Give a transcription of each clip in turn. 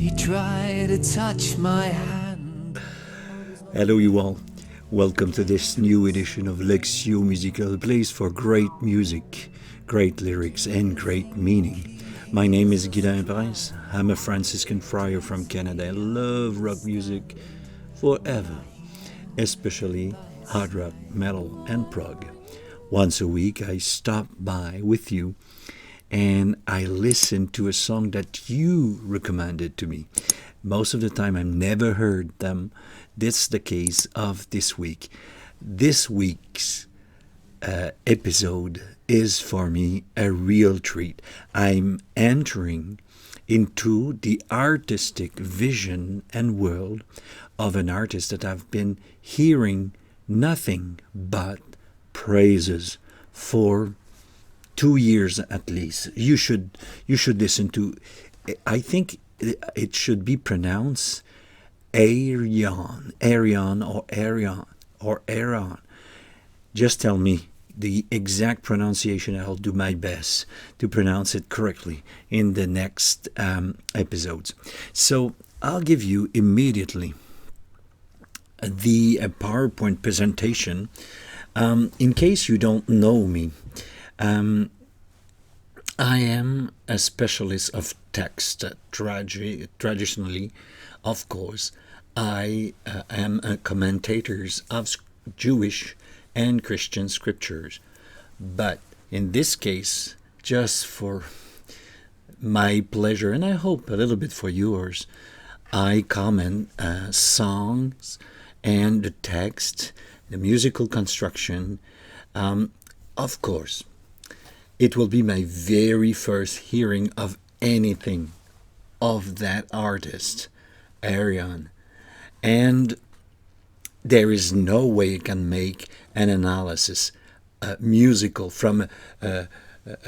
He tried to touch my hand. Hello, you all. Welcome to this new edition of Lexio Musical, a place for great music, great lyrics, and great meaning. My name is Guilain Price. I'm a Franciscan friar from Canada. I love rock music forever, especially hard rock, metal, and prog. Once a week, I stop by with you and I listen to a song that you recommended to me. Most of the time, I've never heard them. That's the case of this week. This week's episode is for me a real treat. I'm entering into the artistic vision and world of an artist that I've been hearing nothing but praises for 2 years at least. You should listen to. I think it should be pronounced Arion or Aaron. Just tell me the exact pronunciation. I'll do my best to pronounce it correctly in the next episodes. So I'll give you immediately the PowerPoint presentation. In case you don't know me, I am a specialist of text. Traditionally, of course, I am a commentator of Jewish and Christian scriptures. But in this case, just for my pleasure, and I hope a little bit for yours, I comment songs and the text, the musical construction. Of course, it will be my very first hearing of anything of that artist, Arion. And there is no way I can make an analysis musical from a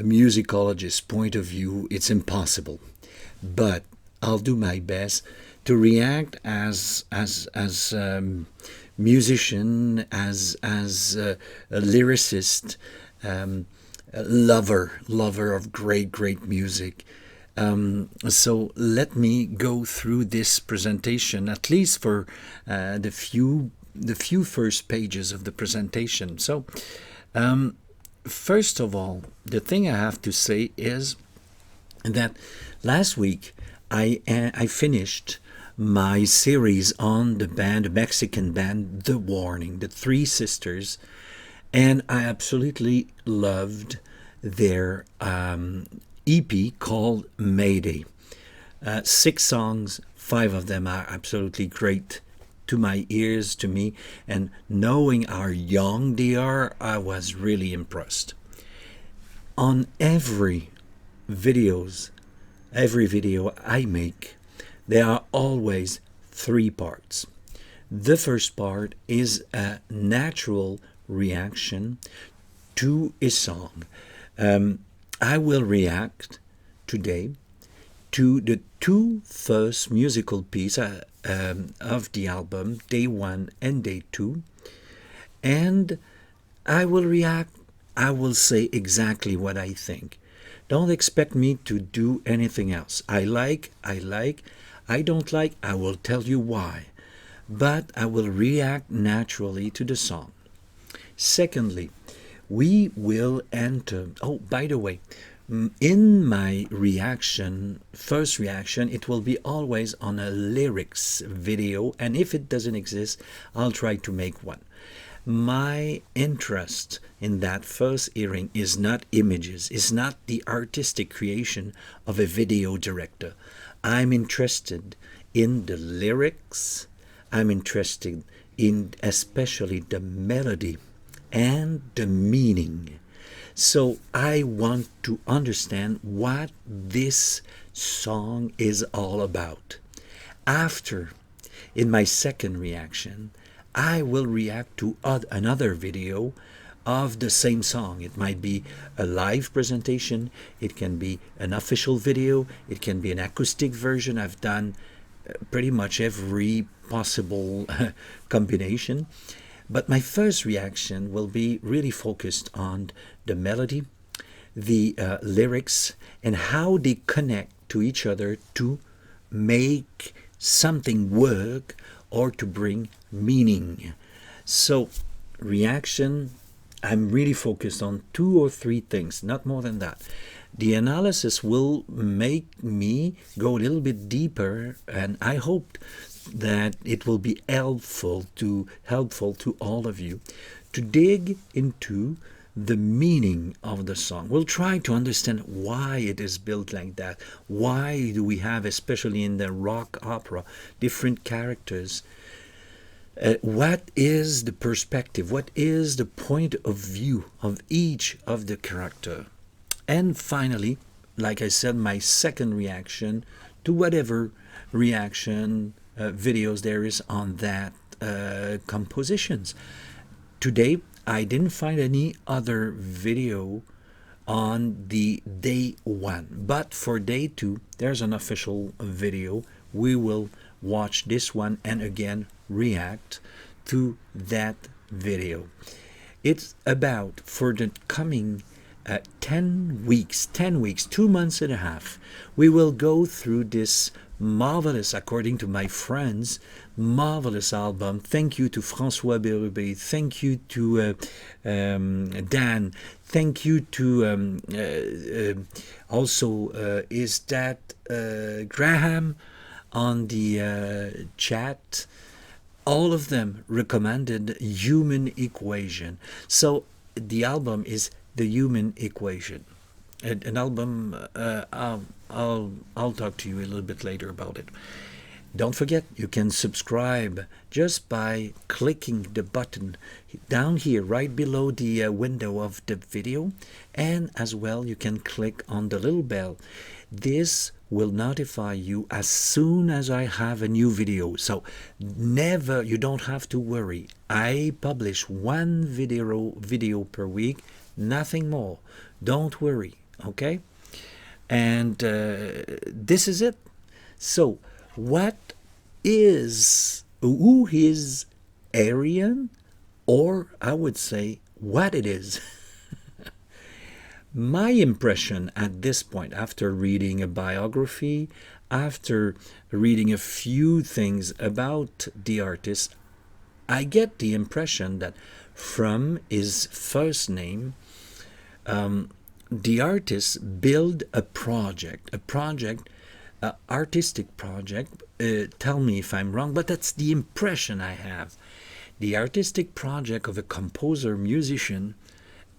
musicologist's point of view. It's impossible. But I'll do my best to react as musician, as a lyricist, lover of great music. So let me go through this presentation, at least for the few first pages of the presentation. So first of all, the thing I have to say is that last week I finished my series on the Mexican band The Warning, the Three Sisters, and I absolutely loved their EP called Mayday. 6 songs, 5 of them are absolutely great to my ears, to me, and knowing how young they are, I was really impressed. On every video I make, there are always 3 parts. The first part is a natural reaction to a song. I will react today to the 2 first musical pieces of the album, Day 1 and Day 2, and I will say exactly what I think. Don't expect me to do anything else. I like, I don't like, I will tell you why, but I will react naturally to the song. Secondly, we will enter. Oh, by the way, in my first reaction, it will be always on a lyrics video, and if it doesn't exist, I'll try to make one. My interest in that first hearing is not images, is not the artistic creation of a video director. I'm interested in the lyrics. I'm interested in especially the melody and the meaning. So I want to understand what this song is all about. After, in my second reaction, I will react to another video of the same song. It might be a live presentation, it can be an official video, it can be an acoustic version. I've done pretty much every possible combination. But my first reaction will be really focused on the melody, the lyrics, and how they connect to each other to make something work or to bring meaning. So, reaction, I'm really focused on 2 or 3 things, not more than that. The analysis will make me go a little bit deeper, and I hope that it will be helpful to all of you to dig into the meaning of the song. We'll try to understand why it is built like that. Why do we have, especially in the rock opera, different characters? What is the perspective? What is the point of view of each of the character? And finally, like I said, my second reaction to whatever reaction videos there is on that compositions. Today, I didn't find any other video on the day 1, but for day 2, there's an official video. We will watch this one and again react to that video. It's about, for the coming 10 weeks, 2 months and a half, we will go through this marvelous, according to my friends, marvelous album. Thank you to François Bérubé. Thank you to Dan. Thank you to also is that Graham on the chat. All of them recommended Human Equation. So the album is The Human Equation. An album, I'll talk to you a little bit later about it. Don't forget, you can subscribe just by clicking the button down here, right below the window of the video. And as well, you can click on the little bell. This will notify you as soon as I have a new video. So you don't have to worry. I publish one video per week, nothing more. Don't worry, okay? And this is it. So who is Arion? Or I would say what it is. My impression at this point, after reading a biography, after reading a few things about the artist, I get the impression that from his first name, the artist built a project, artistic project. Tell me if I'm wrong, but that's the impression I have. The artistic project of a composer, musician,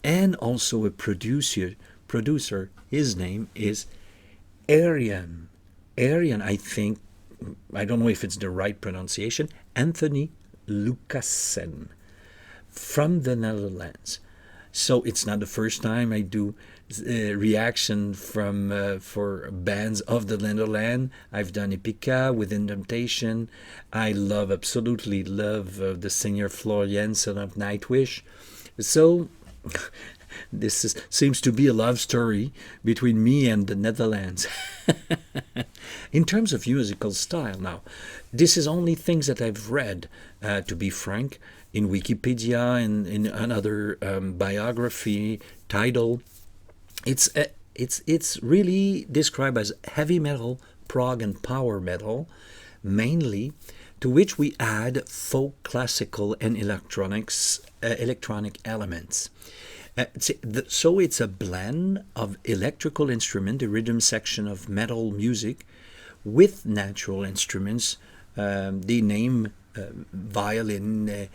and also a producer. His name is Arion. Arion, I think, I don't know if it's the right pronunciation, Anthony Lucassen, from the Netherlands. So it's not the first time I do reaction for bands of the Netherlands. I've done Epica with Temptation. I absolutely love the singer Floor Jansen of Nightwish. So this seems to be a love story between me and the Netherlands. In terms of musical style, now, this is only things that I've read, to be frank, in Wikipedia and in another biography title. It's really described as heavy metal, prog, and power metal, mainly, to which we add folk, classical, and electronic elements. So it's a blend of electrical instrument, the rhythm section of metal music, with natural instruments. They name violin,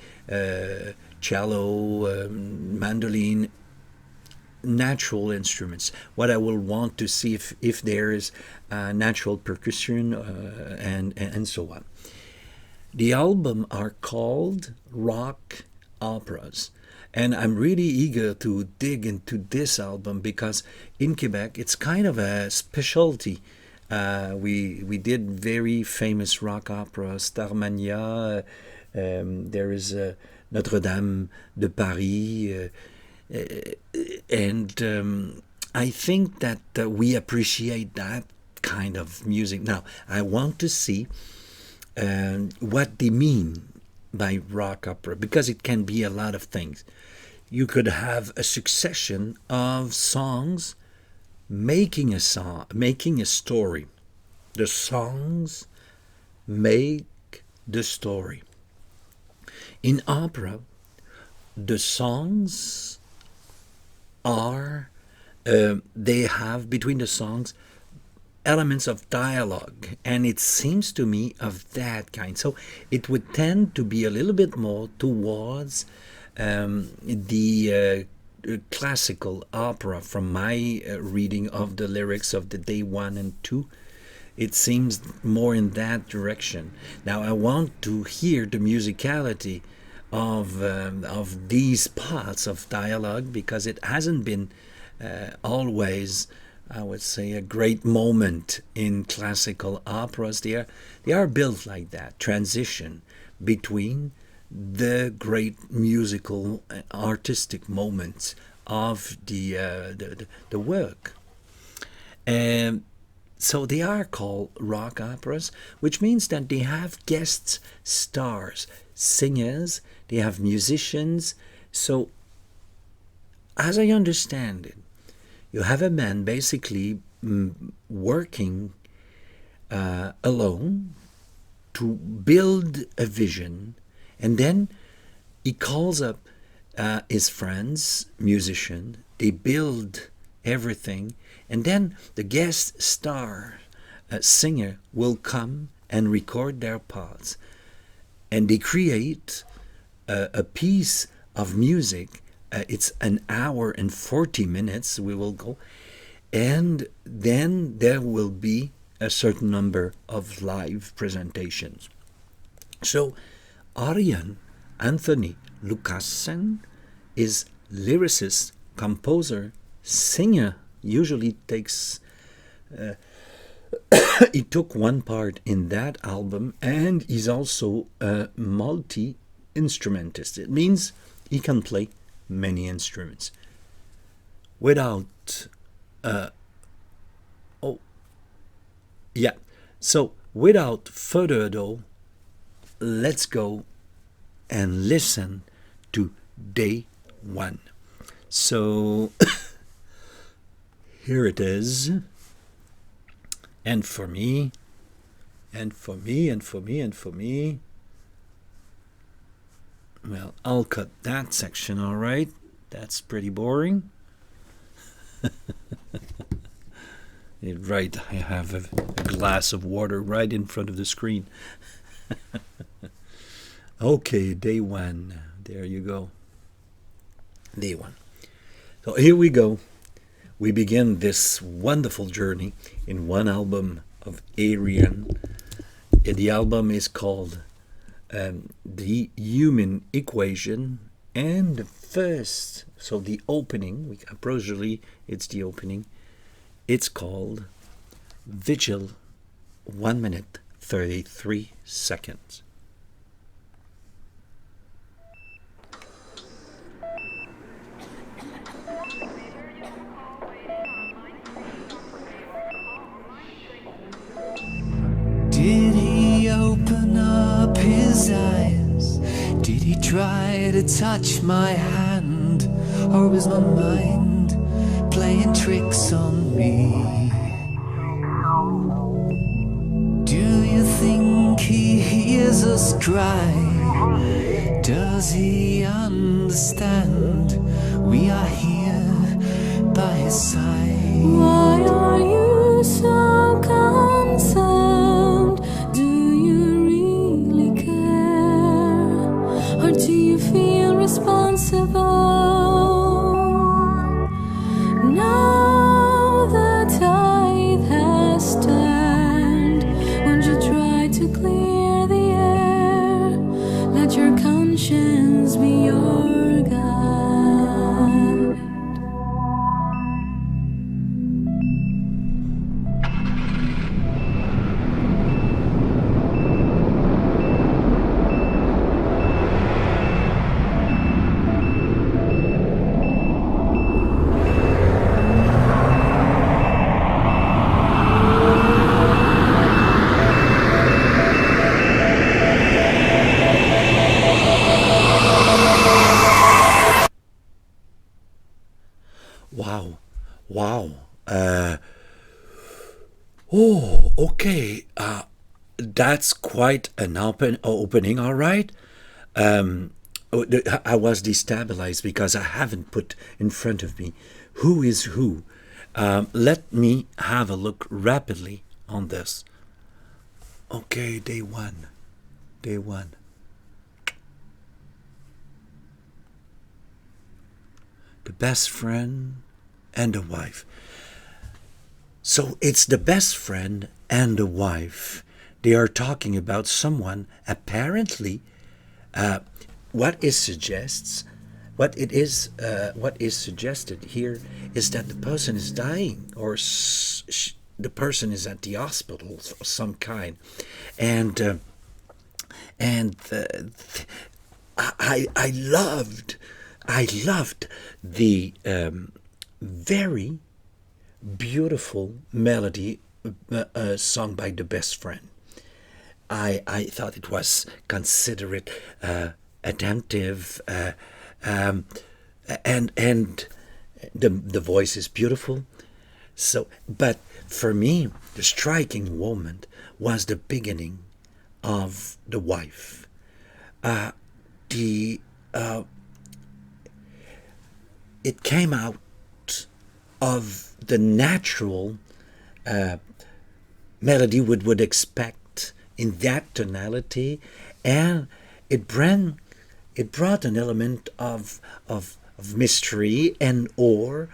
cello, mandolin, natural instruments. What I will want to see if there is natural percussion and so on. The album are called rock operas. And I'm really eager to dig into this album because in Quebec, it's kind of a specialty. We did very famous rock operas, Starmania, there is Notre Dame de Paris, and I think that we appreciate that kind of music. Now, I want to see what they mean by rock opera, because it can be a lot of things. You could have a succession of songs making a story. The songs make the story. In opera, the songs are, they have between the songs elements of dialogue, and it seems to me of that kind. So it would tend to be a little bit more towards the classical opera from my reading of the lyrics of the day 1 and 2. It seems more in that direction. Now I want to hear the musicality of these parts of dialogue, because it hasn't been always, I would say, a great moment in classical operas. They are built like that, transition between the great musical artistic moments of the work. And so they are called rock operas, which means that they have guest stars, singers, they have musicians. So, as I understand it, you have a man basically working alone to build a vision, and then he calls up his friends, musicians, they build everything, and then the guest star singer will come and record their parts, and they create a piece of music. It's an hour and 40 minutes we will go, and then there will be a certain number of live presentations. So Arian Anthony Lucassen is lyricist, composer, singer. Usually takes he took one part in that album, and he's also a multi-instrumentist. It means he can play many instruments. Without so without further ado, let's go and listen to day 1. So here it is. And for me, and for me, and for me, and for me. Well, I'll cut that section, all right? That's pretty boring. Right, I have a glass of water right in front of the screen. Okay, day 1. There you go. Day 1. So here we go. We begin this wonderful journey in one album of Arian. The album is called The Human Equation, and the first, so the opening, usually it's the opening, it's called Vigil, 1 minute 33 seconds. Did he open up his eyes? Did he try to touch my hand? Or was my mind playing tricks on me? Do you think he hears us cry? Does he understand we are here by his side? Why are you so concerned? Do you really care? Or do you feel responsible? Now the tide has turned. Won't you try to clear the air? Let your conscience be your guide. Wow. Oh, okay. That's quite an opening, all right. I was destabilized because I haven't put in front of me who is who. Let me have a look rapidly on this. Okay, day one. Day one. The best friend and the wife. So it's the best friend and the wife. They are talking about someone apparently. What is suggested here is that the person is dying, or the person is at the hospital of some kind, and I loved the very beautiful melody sung by the best friend. I thought it was considerate, attentive, and the voice is beautiful. So, but for me, the striking moment was the beginning of the wife. The It came out of the natural melody we would expect in that tonality, and it brought an element of mystery or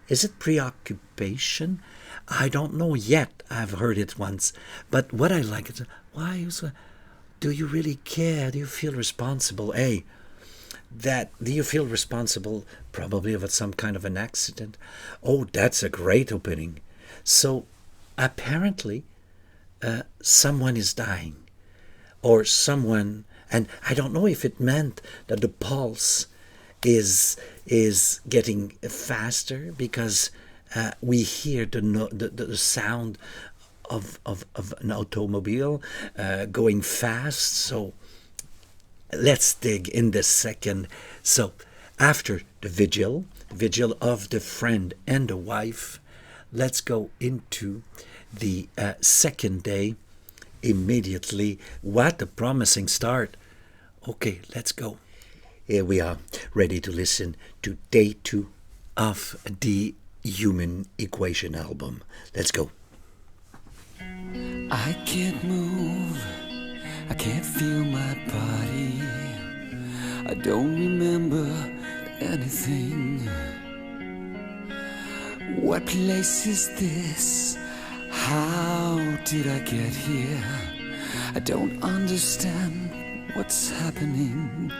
is it preoccupation? I don't know yet. I've heard it once, but what I like is do you really care? Do you feel responsible? Do you feel responsible probably of some kind of an accident? Oh, that's a great opening. So apparently someone is dying, or someone, and I don't know if it meant that the pulse is getting faster because we hear the sound of an automobile going fast. So let's dig in the second. So after the vigil of the friend and the wife, let's go into the second day immediately. What a promising start. Okay, let's go. Here we are, ready to listen to day 2 of the Human Equation album. Let's go. I can't move, I can't feel my body, I don't remember anything. What place is this? How did I get here? I don't understand what's happening.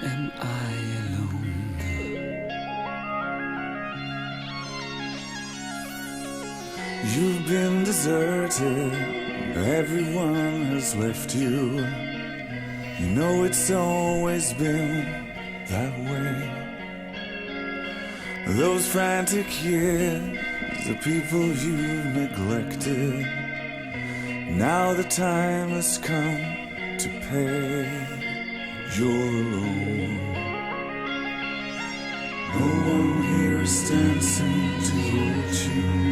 Am I alone? You've been deserted, everyone has left you. You know it's always been that way. Those frantic years, the people you've neglected, now the time has come to pay. You're alone. No one here is dancing to your tune.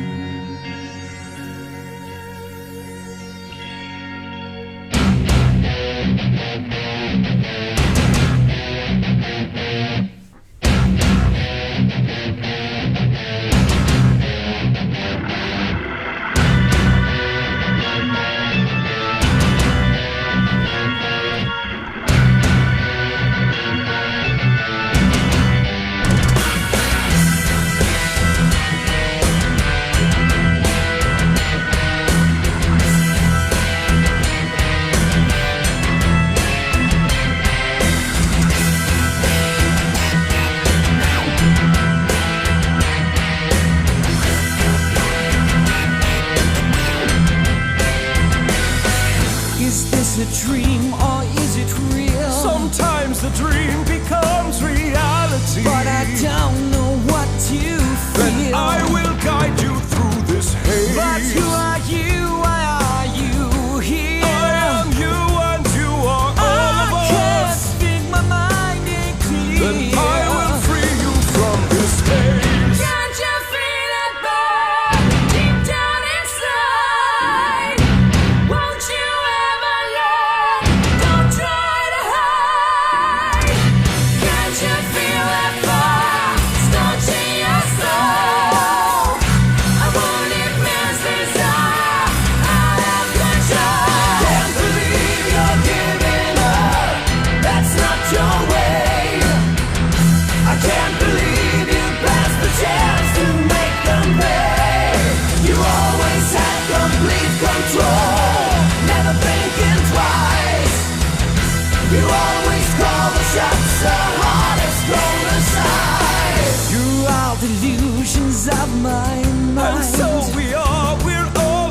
illusions of my mind. And so we're all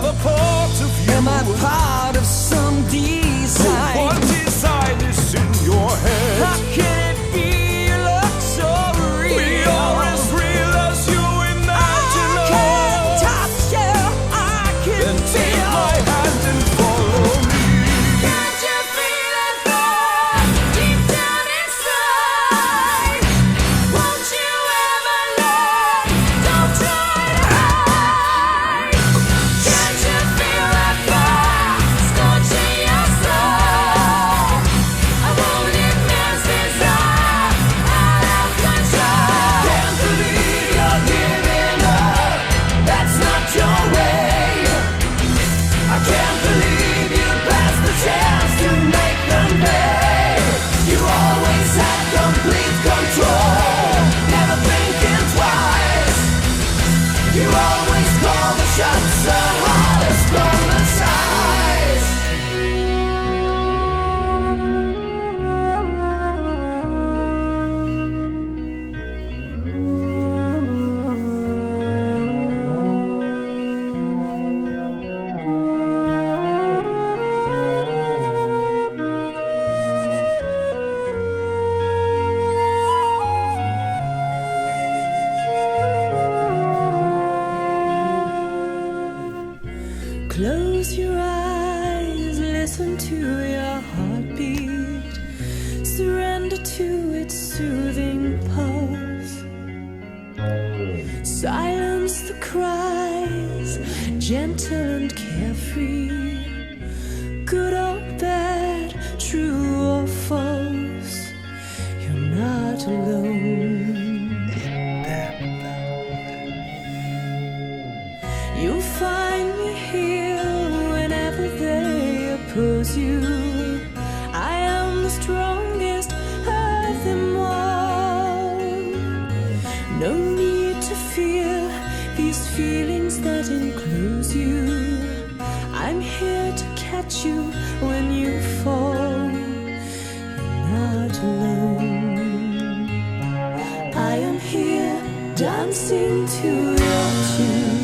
a part of you. Am I part of some design? What design is in your head? How can it be you look so real? We are as real as you imagine. I can touch you, I can Then take feel. my hand and follow me. Can't you feel it there, deep down inside? Won't you ever learn? Don't try to hide. Can't you feel that fire scorching your soul? A wounded man's desire, out of control. Can't believe you're giving up. That's not your way. I can't believe you passed the chance to make them pay. You always had complete control, never thinking twice. You always call the shots, the hardest from the sides. Close your eyes, listen to your heartbeat, surrender to its soothing pulse. Silence the cries, gentle and carefree, good or bad, true or false, you're not alone. You'll find me here whenever they oppose you. I am the strongest of them all. No need to fear these feelings that enclose you. I'm here to catch you when you fall. You're not alone. I am here dancing to your tune.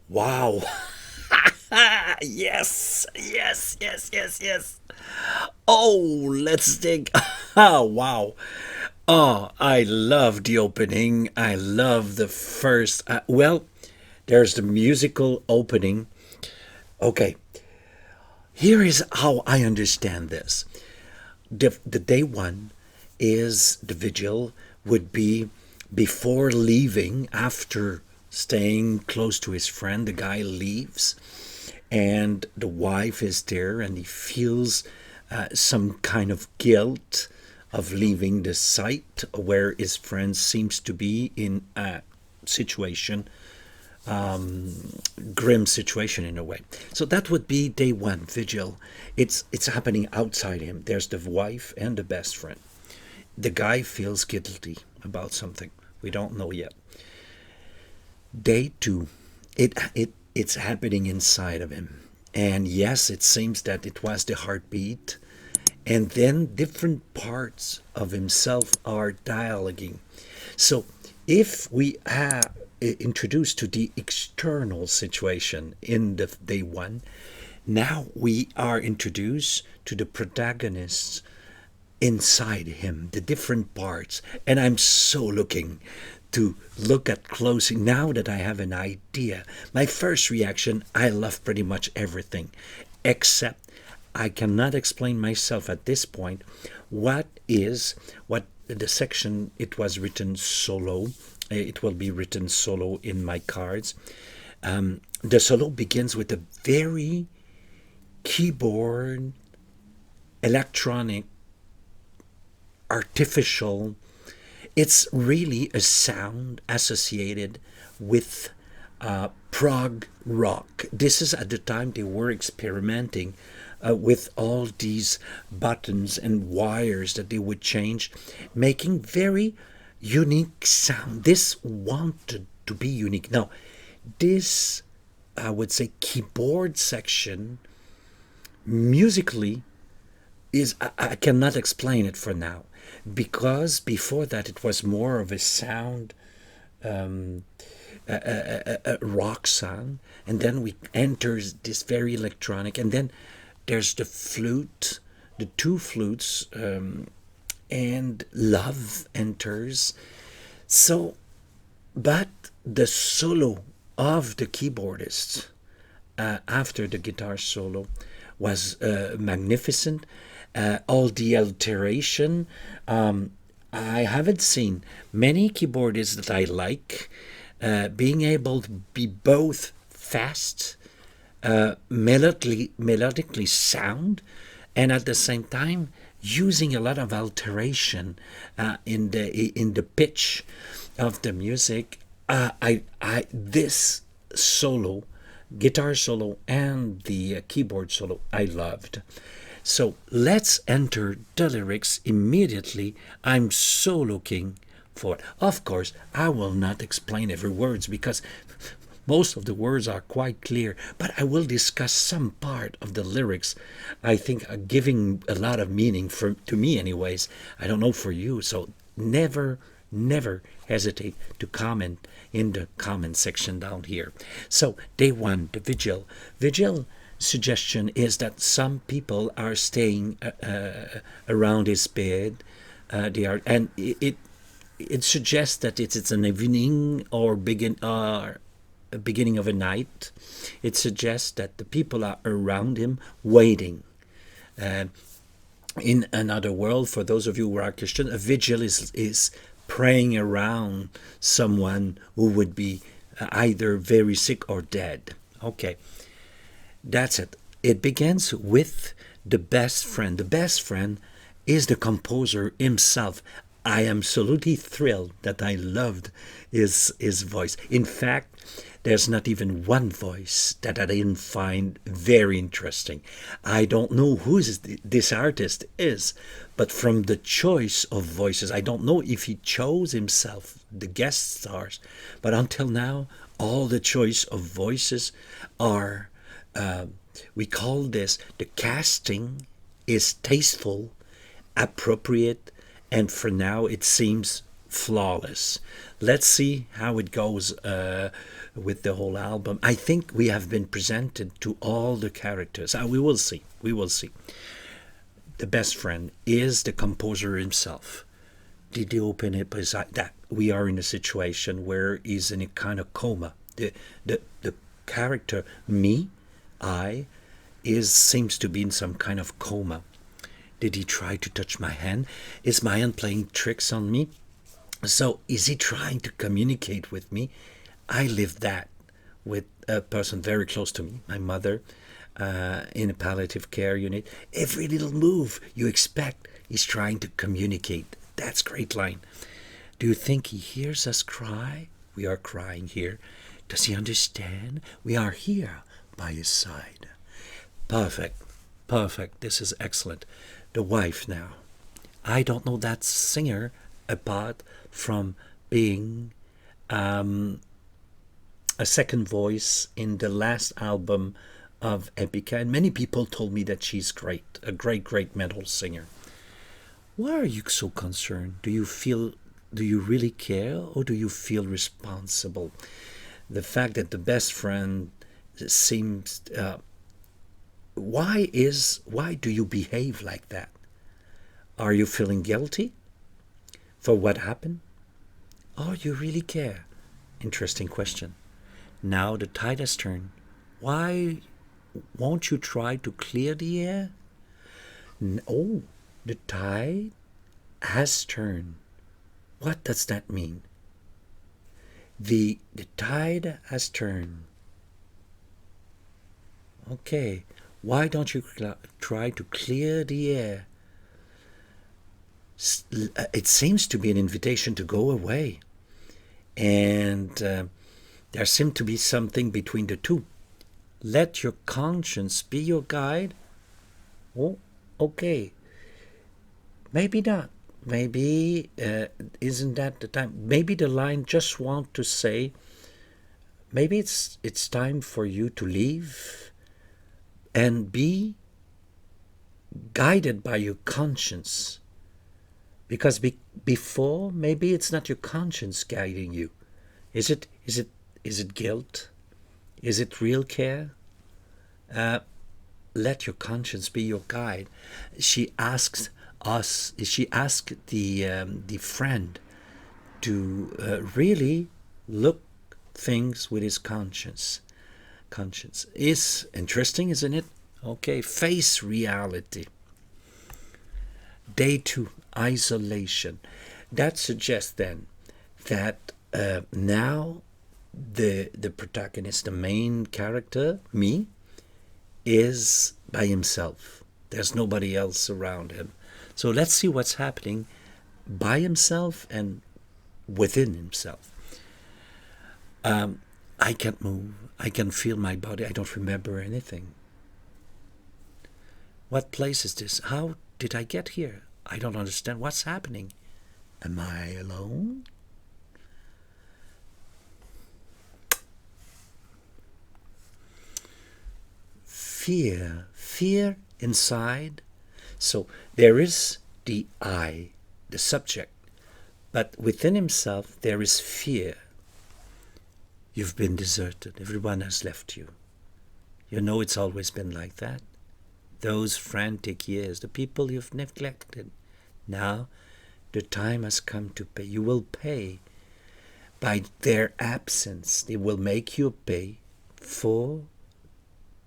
Wow. Yes, yes, yes, yes, yes. Oh, let's think. Oh, wow. Oh, I love the opening. I love the first. Well, there's the musical opening. Okay, here is how I understand this. The day one is the vigil, would be before leaving, after staying close to his friend. The guy leaves, and the wife is there, and he feels some kind of guilt of leaving the site where his friend seems to be in a situation, grim situation in a way. So that would be day one, vigil. It's happening outside him. There's the wife and the best friend. The guy feels guilty about something. We don't know yet. Day two, it's happening inside of him. And yes, it seems that it was the heartbeat. And then different parts of himself are dialoguing. So if we are introduced to the external situation in the day one, now we are introduced to the protagonists inside him, the different parts. And I'm so looking to look at closely now that I have an idea. My first reaction, I love pretty much everything, except I cannot explain myself at this point what the section it was written solo. It will be written solo in my cards. The solo begins with a very keyboard, electronic, artificial. It's really a sound associated with prog rock. This is at the time they were experimenting with all these buttons and wires that they would change, making very unique sound. This wanted to be unique. Now, this, I would say, keyboard section musically is, I cannot explain it for now, because before that it was more of a sound, a rock sound, and then we enters this very electronic, and then there's the flute, the two flutes, and love enters. So, but the solo of the keyboardist after the guitar solo was magnificent. All the alteration. I haven't seen many keyboardists that I like being able to be both fast, melodically sound, and at the same time using a lot of alteration in the pitch of the music. This solo, guitar solo, and the keyboard solo, I loved. So let's enter the lyrics immediately. I'm so looking for it. Of course, I will not explain every words because most of the words are quite clear, but I will discuss some part of the lyrics I think are giving a lot of meaning to me anyways. I don't know for you, so never hesitate to comment in the comment section down here. So day one, the vigil. Vigil suggestion is that some people are staying around his bed. They are, and it suggests that it's an evening or a beginning of a night. It suggests that the people are around him waiting. In another world, for those of you who are Christian, a vigil is praying around someone who would be either very sick or dead. Okay. That's it. It begins with the best friend. The best friend is the composer himself. I am absolutely thrilled that I loved his voice. In fact, there's not even one voice that I didn't find very interesting. I don't know who this artist is, but from the choice of voices, I don't know if he chose himself the guest stars, but until now, all the choice of voices are, we call this, the casting is tasteful, appropriate, and for now it seems flawless. Let's see how it goes with the whole album. I think we have been presented to all the characters. We will see. We will see. The best friend is the composer himself. Did he open it beside that? We are in a situation where he's in a kind of coma. The character, me, I, seems to be in some kind of coma. Did he try to touch my hand? Is my hand playing tricks on me? So is he trying to communicate with me? I lived that with a person very close to me, my mother, in a palliative care unit. Every little move you expect, he's trying to communicate. That's a great line. Do you think he hears us cry? We are crying here. Does he understand? We are here by his side. Perfect. Perfect. This is excellent. The wife now. I don't know that singer apart from being a second voice in the last album of Epica, and many people told me that she's great, a great metal singer. Why are you so concerned? Do you really care, or do you feel responsible? The fact that the best friend seems why do you behave like that? Are you feeling guilty for what happened? Or you really care? Interesting question. Now the tide has turned. Why won't you try to clear the air? Oh, the tide has turned. What does that mean? The tide has turned. Okay, why don't you try to clear the air? It seems to be an invitation to go away. And there seems to be something between the two. Let your conscience be your guide. Oh, okay. Maybe not. Maybe isn't that the time? Maybe the line just want to say, maybe it's time for you to leave and be guided by your conscience. Because before, maybe it's not your conscience guiding you. Is it guilt? Is it real care? Let your conscience be your guide. She asked the friend to really look things with his conscience. Conscience is interesting, isn't it? Okay, face reality. Day 2, isolation. That suggests then that now the protagonist, the main character, me, is by himself. There's nobody else around him. So let's see what's happening by himself and within himself. I can't move. I can feel my body. I don't remember anything. What place is this? How did I get here? I don't understand what's happening. Am I alone? Fear inside. So there is the I, the subject, but within himself there is fear. You've been deserted. Everyone has left you. You know it's always been like that. Those frantic years, the people you've neglected. Now the time has come to pay. You will pay. By their absence, they will make you pay for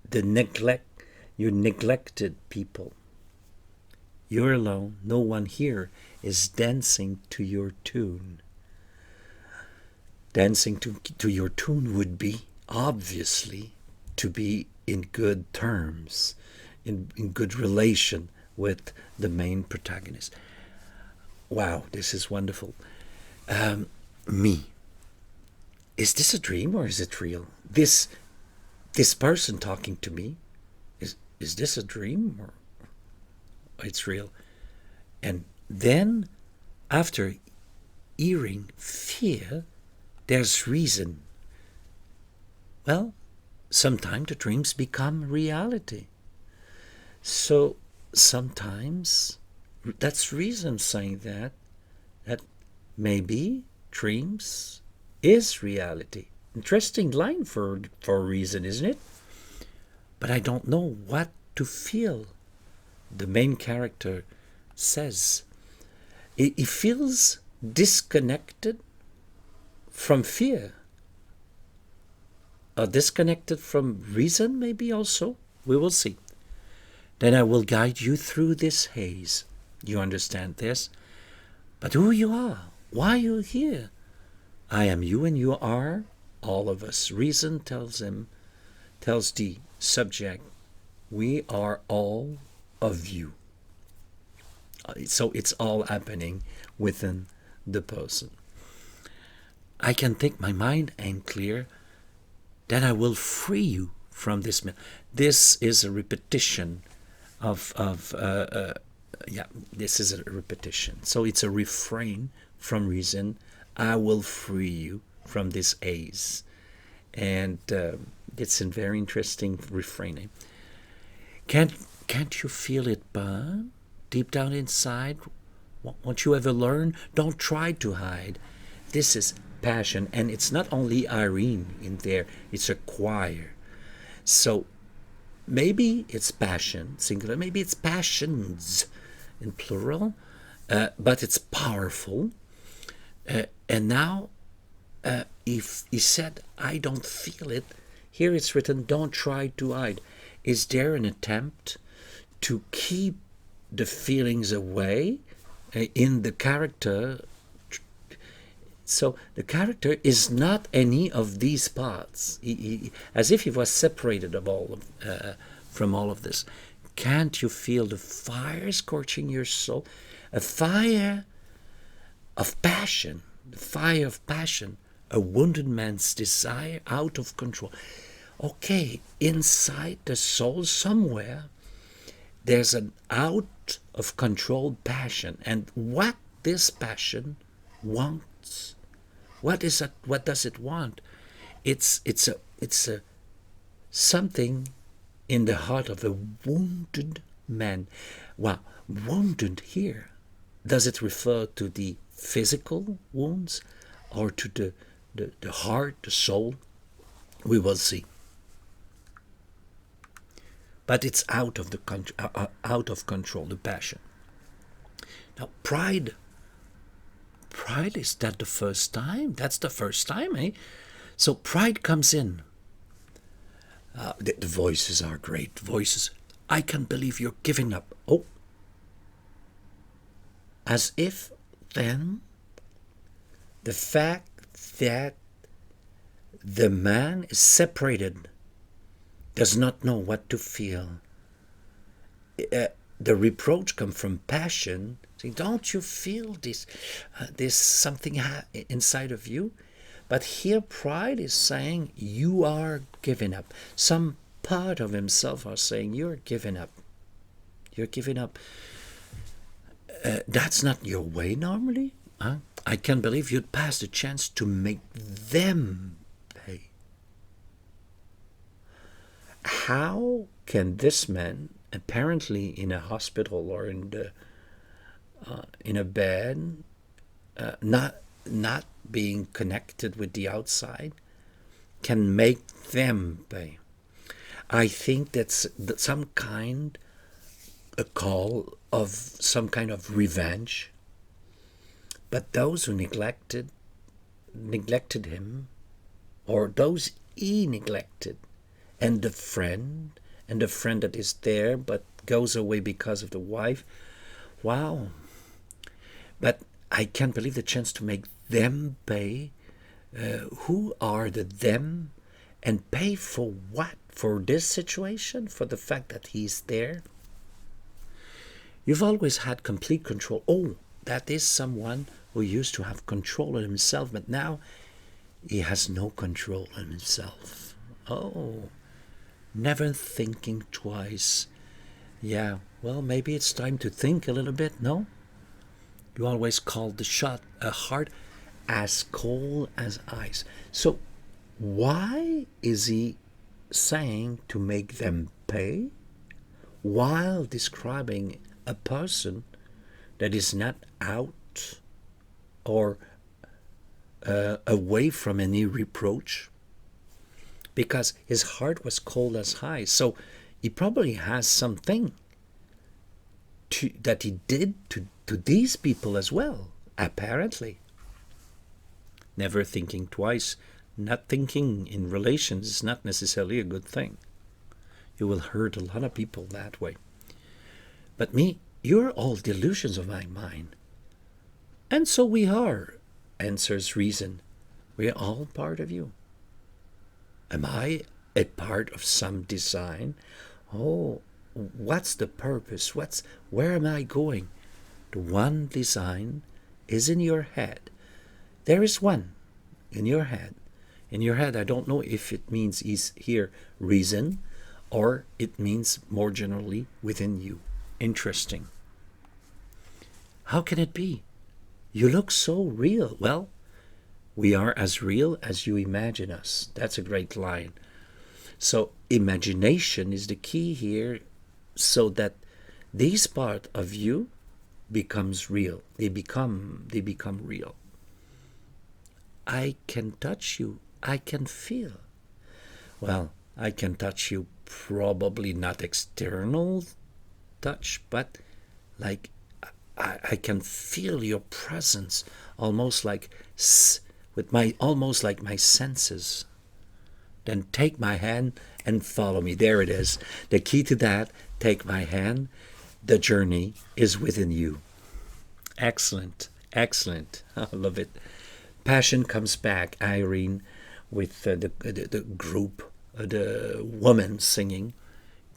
the neglect. You neglected people. You're alone. No one here is dancing to your tune. Dancing to your tune would be, obviously, to be in good terms, in good relation with the main protagonist. Wow, this is wonderful. Me. Is this a dream or is it real? This person talking to me, is this a dream or it's real? And then, after hearing fear, there's reason. Well, sometimes the dreams become reality. So sometimes that's reason saying that maybe dreams is reality. Interesting line for a reason, isn't it? But I don't know what to feel. The main character says he feels disconnected from fear, or disconnected from reason, maybe also. We will see. Then I will guide you through this haze. You understand this? But who you are, why you here? I am you and you are all of us. Reason tells the subject, we are all of you. So it's all happening within the person. I can think my mind ain't clear, then I will free you from this. This is a repetition this is a repetition. So it's a refrain from reason. I will free you from this haze. And it's a very interesting refrain. Can't you feel it burn deep down inside? Won't you ever learn? Don't try to hide. This is passion, and it's not only Irene in there, it's a choir. So maybe it's passion, singular, maybe it's passions in plural, but it's powerful. And now, if he said, I don't feel it, here it's written, don't try to hide. Is there an attempt to keep the feelings away in the character? So the character is not any of these parts, as if he was separated from all of this. Can't you feel the fire scorching your soul? A fire of passion, the fire of passion, a wounded man's desire out of control. Okay, inside the soul somewhere, there's an out of control passion, and what this passion wants, what is it? What does it want? It's a something in the heart of a wounded man. Well, wounded here, does it refer to the physical wounds or to the heart, the soul? We will see. But it's out of control, the passion. Now, pride, is that the first time? That's the first time, eh? So pride comes in. The voices are great voices. I can't believe you're giving up. Oh, as if then the fact that the man is separated, does not know what to feel. The reproach comes from passion, saying, don't you feel this? There's something inside of you. But here pride is saying, you are giving up. Some part of himself are saying, you're giving up. You're giving up. That's not your way normally. Huh? I can't believe you'd pass the chance to make them pay. How can this man, apparently in a hospital or in a bed, not being connected with the outside, can make them pay? I think that's some kind, a call of some kind of revenge. But those who neglected him, or those he neglected, and the friend that is there but goes away because of the wife, wow. But I can't believe the chance to make them pay. Who are the them? And pay for what? For this situation? For the fact that he's there? You've always had complete control. Oh, that is someone who used to have control of himself, but now he has no control on himself. Oh, never thinking twice. Yeah, well, maybe it's time to think a little bit, no? You always call the shot a heart as cold as ice. So why is he saying to make them pay while describing a person that is not out or away from any reproach, because his heart was cold as ice. So he probably has something that he did to these people as well, apparently. Never thinking twice. Not thinking in relations is not necessarily a good thing. You will hurt a lot of people that way. But me, you're all delusions of my mind. And so we are, answers reason. We are all part of you. Am I a part of some design? Oh, what's the purpose? Where am I going? The one design is in your head. There is one in your head. In your head, I don't know if it means is here reason, or it means more generally within you. Interesting. How can it be? You look so real. Well, we are as real as you imagine us. That's a great line. So imagination is the key here, so that this part of you becomes real. They become real. I can touch you. I can feel. Well, I can touch you, probably not external touch, but like I can feel your presence, almost like almost like my senses. Then take my hand and follow me. There it is. The key to that, take my hand. The journey is within you. Excellent. Excellent. I love it. Passion comes back, Irene, with the group, the woman singing.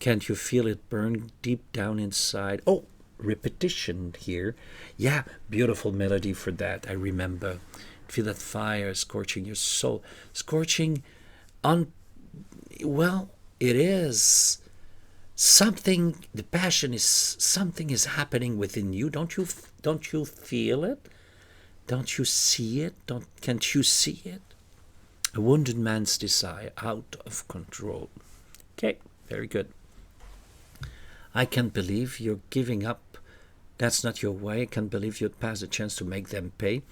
Can't you feel it burn deep down inside? Oh, repetition here. Yeah, beautiful melody for that. I remember. Feel that fire scorching your soul. Scorching on, well, it is something. The passion is something is happening within you. Don't you feel it? Don't you see it? Can't you see it? A wounded man's desire, out of control. Okay, very good. I can't believe you're giving up. That's not your way. I can't believe you'd pass a chance to make them pay.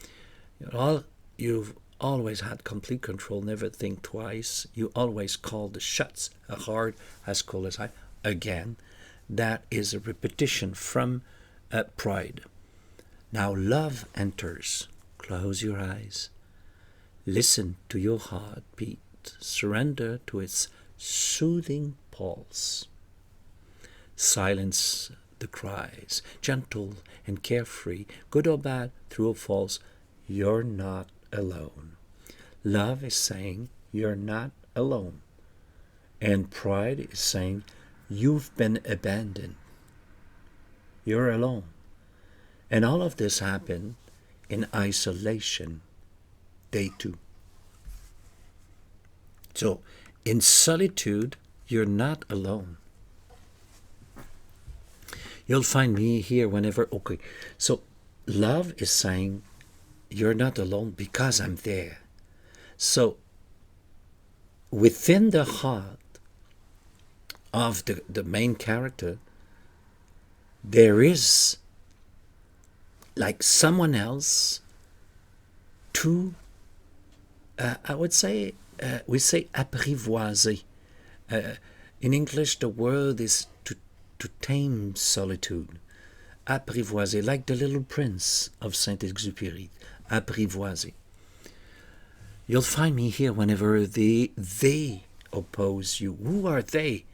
You've always had complete control, never think twice. You always call the shots, hard, as cold as I. Again, that is a repetition from Pride. Now love enters. Close your eyes. Listen to your heartbeat. Surrender to its soothing pulse. Silence the cries. Gentle and carefree, good or bad, true or false, you're not alone. Love is saying you're not alone. And pride is saying you've been abandoned. You're alone. And all of this happened in isolation. Day 2. So, in solitude, you're not alone. You'll find me here whenever. Okay, so love is saying you're not alone because I'm there. So, within the heart of the main character, there is like someone else to, I would say, we say apprivoiser. In English, the word is to tame solitude. Apprivoiser, like the Little Prince of Saint-Exupéry. Apprivoiser. You'll find me here whenever they oppose you. Who are they?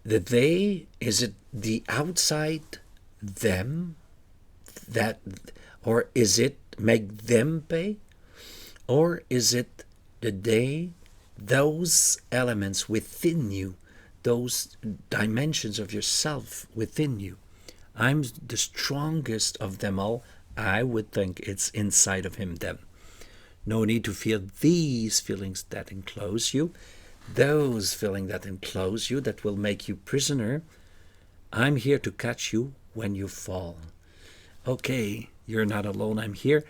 The they, is it the outside them that, or is it make them pay? Or is it the they, those elements within you, those dimensions of yourself within you? I'm the strongest of them all. I would think it's inside of him, them. No need to feel these feelings that enclose you, those feelings that enclose you, that will make you prisoner. I'm here to catch you when you fall. Okay, you're not alone, I'm here.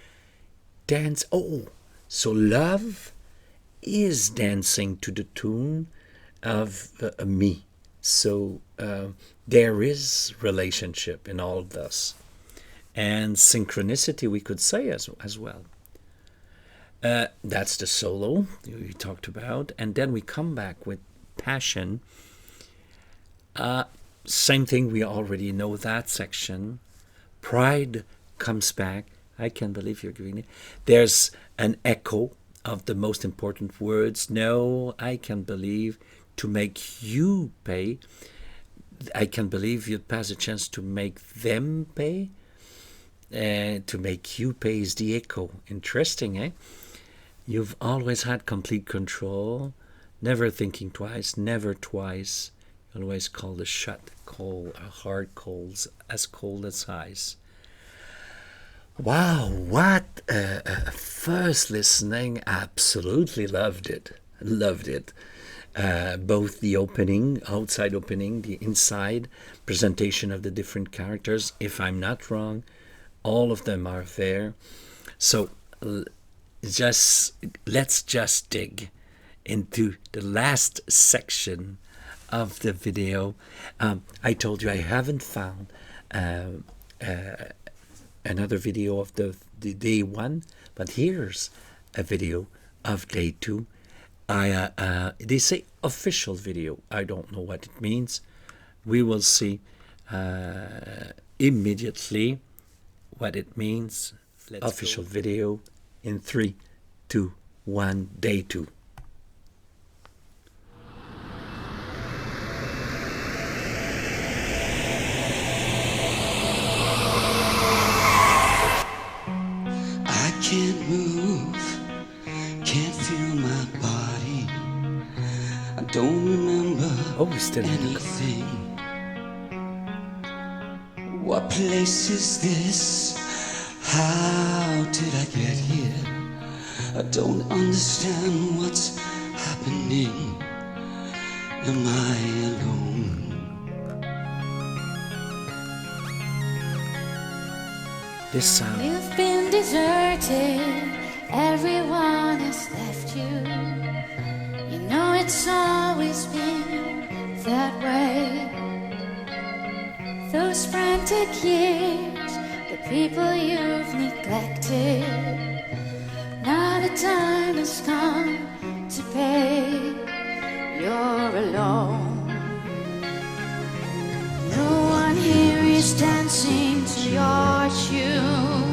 Dance. Oh, so love is dancing to the tune of me. So there is relationship in all of this. and synchronicity, we could say as well. That's the solo we talked about, and then we come back with passion. Same thing, we already know that section. Pride comes back. I can't believe you're giving it. There's an echo of the most important words. No, I can believe, to make you pay. I can believe you pass a chance to make them pay. To make you pay is the echo. Interesting, eh? You've always had complete control, never thinking twice, never twice. You always call the shot cold, hard coals, as cold as ice. Wow, what first listening, absolutely loved it. Loved it. Both the opening, outside opening, the inside presentation of the different characters. If I'm not wrong, all of them are there. So let's just dig into the last section of the video. I told you I haven't found another video of the day one, but here's a video of day two. They say official video. I don't know what it means. We will see immediately what it means. Official video in 3, 2, 1, day two. I can't move, can't feel my body. I don't remember Oh, we still need to go. anything. What place is this? How did I get here? I don't understand what's happening. Am I alone? This sound. You've been deserted, everyone has left you. You know it's always been that way. Those frantic years, the people you've neglected. Now the time has come to pay. You're alone. No one here is dancing to your tune.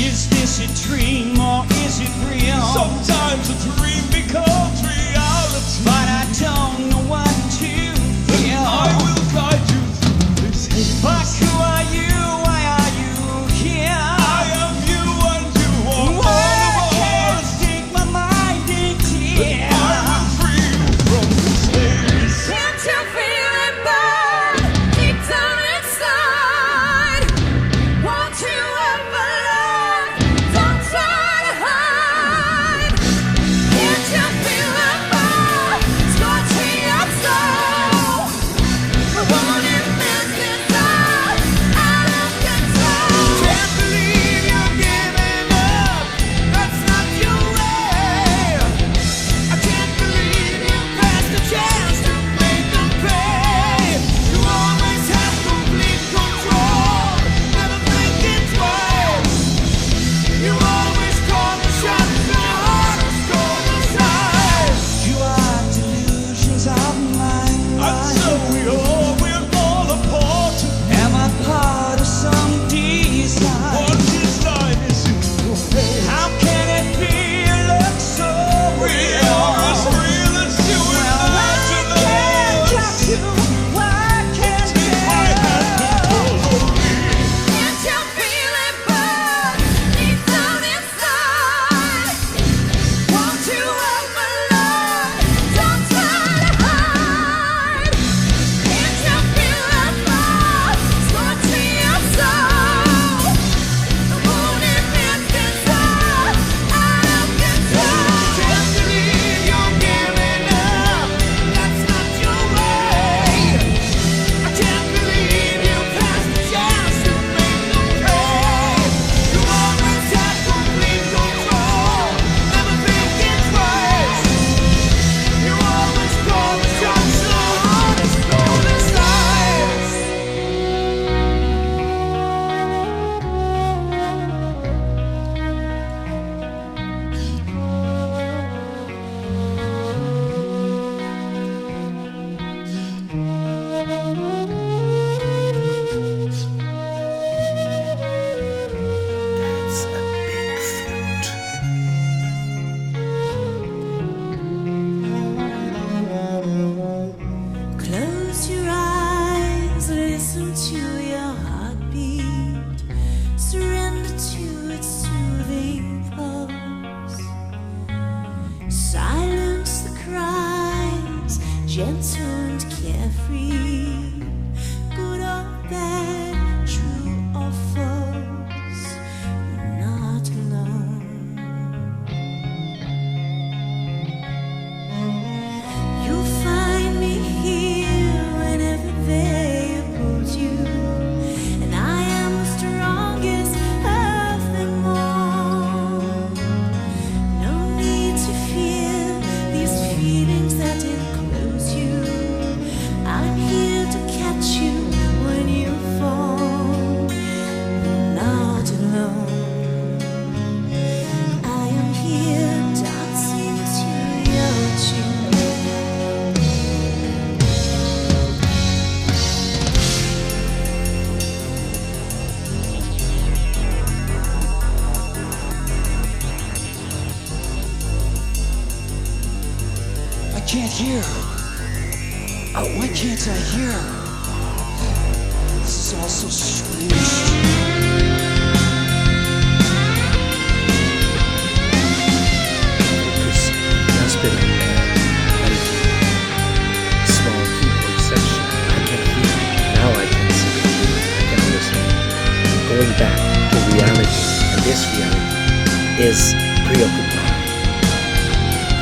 Is this a dream or is it real? Sometimes a dream becomes reality. But I don't know what to feel. I will guide you through this haze. But who are you? Why are you here? I am you and you are all Why of can't us. stick my mind in tears? I will free you from this haze. Can't you feel it burn deep down inside? Won't you ever learn? Don't try to hide. can't hear. Why can't I hear? This is all so strange. Focus has been a small keyboard section. I can hear. Now I can see. I can understand. Going back to reality, and this reality is preoccupied.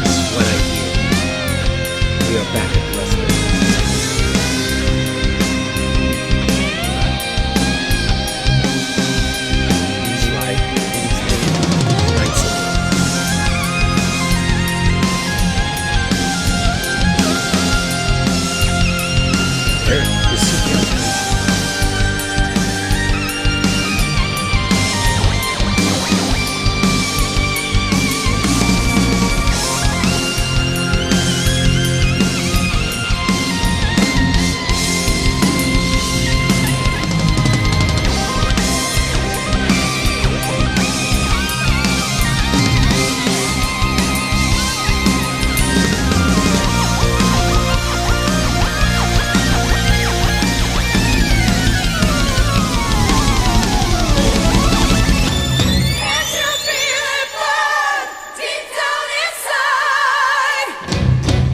This is what I hear. We are back at Las Vegas. It's like nights away. There, you see the alternation. Can't you feel it burn deep down inside?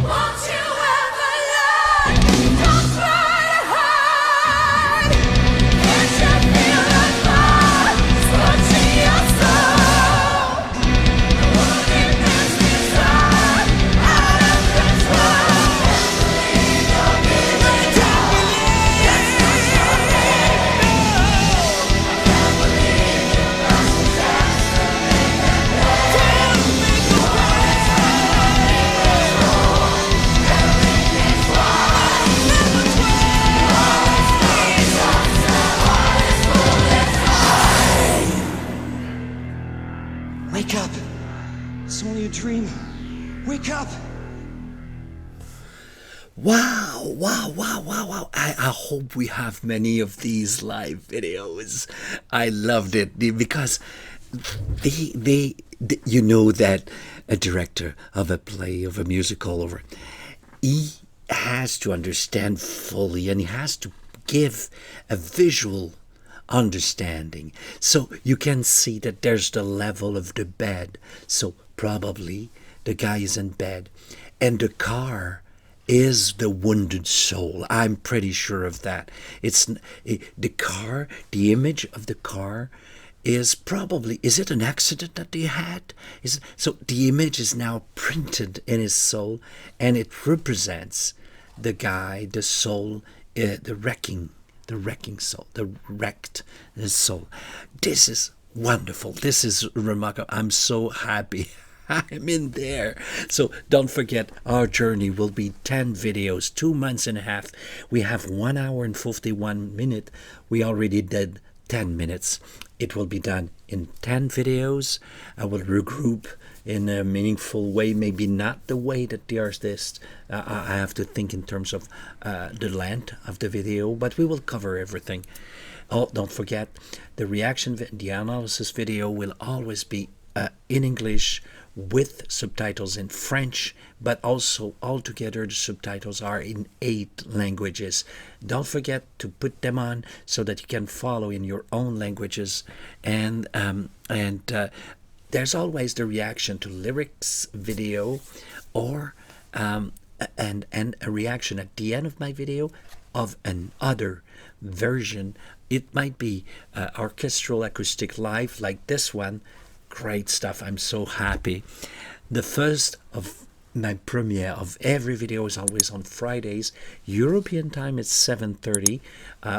Won't you ever learn? Don't try to hide. Can't you feel it burn scorching your soul? The woundedness inside, out of control. Believe you're being told. Yes, you're Wake up. It's only a dream. Wake up. Wow, wow, wow, wow, wow. I hope we have many of these live videos. I loved it because they you know that a director of a play, of a musical, he has to understand fully and he has to give a visual understanding. So you can see that there's the level of the bed. So probably the guy is in bed and the car is the wounded soul. I'm pretty sure of that. It's the car, the image of the car is probably, is it an accident that they had? So the image is now printed in his soul and it represents the guy, the soul, the wrecking soul, the wrecked soul. This is wonderful. This is remarkable. I'm so happy. I'm in there. So don't forget, our journey will be 10 videos, 2 months and a half. We have 1 hour and 51 minutes. We already did 10 minutes. It will be done in 10 videos. I will regroup in a meaningful way, maybe not the way that the artist. I have to think in terms of the length of the video, but we will cover everything. Oh, don't forget, the reaction, the analysis video will always be in English with subtitles in French, but also altogether the subtitles are in 8 languages. Don't forget to put them on so that you can follow in your own languages. And there's always the reaction to lyrics video, or and a reaction at the end of my video of another version. It might be orchestral acoustic live like this one. Great stuff. I'm so happy. The first of my premiere of every video is always on Fridays. European time it's 7:30,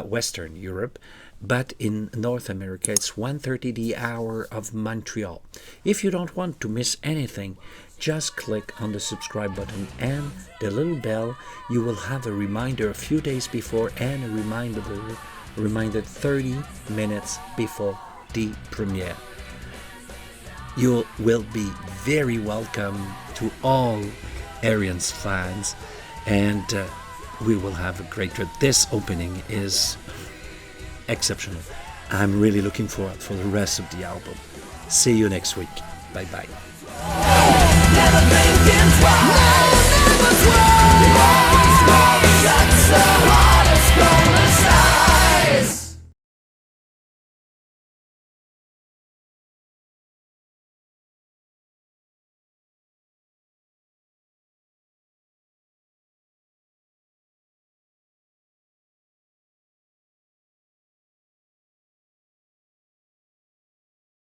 Western Europe, but in North America it's 1:30, the hour of Montreal. If you don't want to miss anything, just click on the subscribe button and the little bell. You will have a reminder a few days before and a reminder 30 minutes before the premiere. You will be very welcome to all Arians fans, and we will have a great trip. This opening is exceptional. I'm really looking forward for the rest of the album. See you next week. Bye bye. Never thinking twice. was wrong. That's the hardest gonna